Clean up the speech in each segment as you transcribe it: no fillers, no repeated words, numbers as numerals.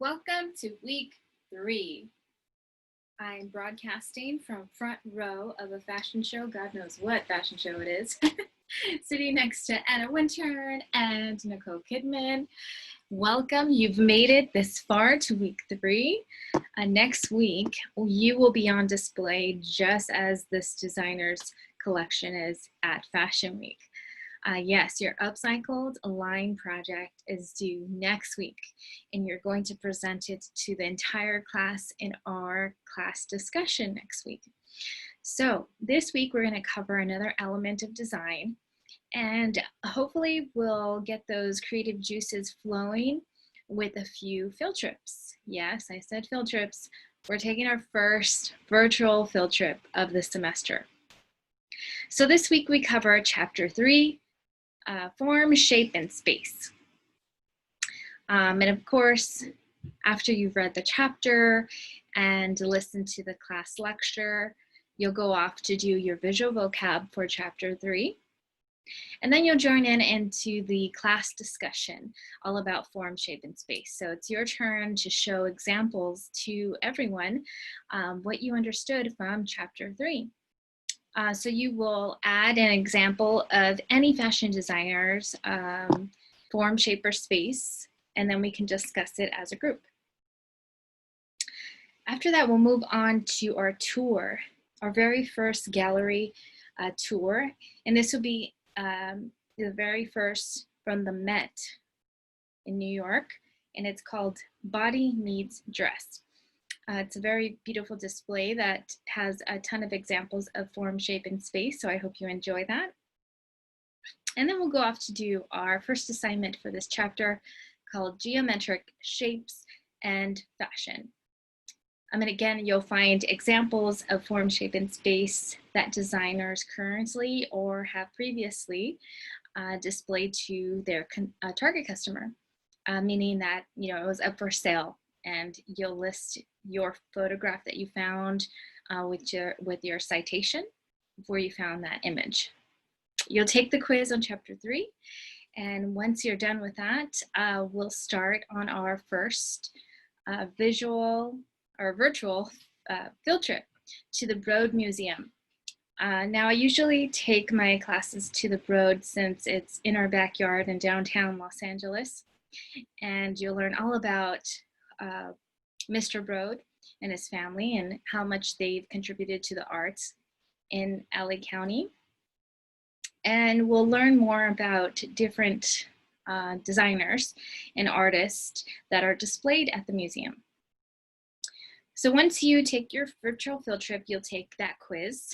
Welcome to week 3. I'm broadcasting from front row of a fashion show. God knows what fashion show it is. Sitting next to Anna Winter and Nicole Kidman. Welcome. You've made it this far to week 3. Next week, you will be on display just as this designer's collection is at Fashion Week. Yes, your upcycled line project is due next week, and you're going to present it to the entire class in our class discussion next week. So this week, we're going to cover another element of design, and hopefully we'll get those creative juices flowing with a few field trips. Yes, I said field trips. We're taking our first virtual field trip of the semester. So this week we cover chapter 3, form, shape, and space. And of course, after you've read the chapter and listened to the class lecture, you'll go off to do your visual vocab for chapter 3. And then you'll join into the class discussion all about form, shape, and space. So it's your turn to show examples to everyone what you understood from chapter 3. So you will add an example of any fashion designer's form, shape, or space, and then we can discuss it as a group. After that, we'll move on to our tour, our very first gallery tour, and this will be the very first from the Met in New York, and it's called Body Meets Dress. It's a very beautiful display that has a ton of examples of form, shape, and space, so I hope you enjoy that. And then we'll go off to do our first assignment for this chapter called Geometric Shapes and Fashion. And again, you'll find examples of form, shape, and space that designers currently or have previously displayed to their target customer, meaning that it was up for sale. And you'll list your photograph that you found with your citation where you found that image. You'll take the quiz on chapter 3, and once you're done with that, we'll start on our first virtual field trip to the Broad Museum. Now, I usually take my classes to the Broad since it's in our backyard in downtown Los Angeles, and you'll learn all about Mr. Broad and his family and how much they've contributed to the arts in LA County. And we'll learn more about different designers and artists that are displayed at the museum. So once you take your virtual field trip, you'll take that quiz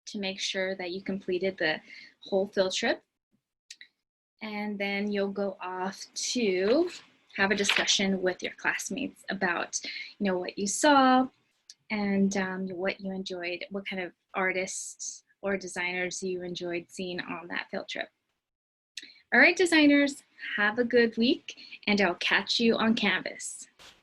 to make sure that you completed the whole field trip. And then you'll go off to have a discussion with your classmates about, what you saw and what you enjoyed, what kind of artists or designers you enjoyed seeing on that field trip. All right, designers, have a good week, and I'll catch you on Canvas.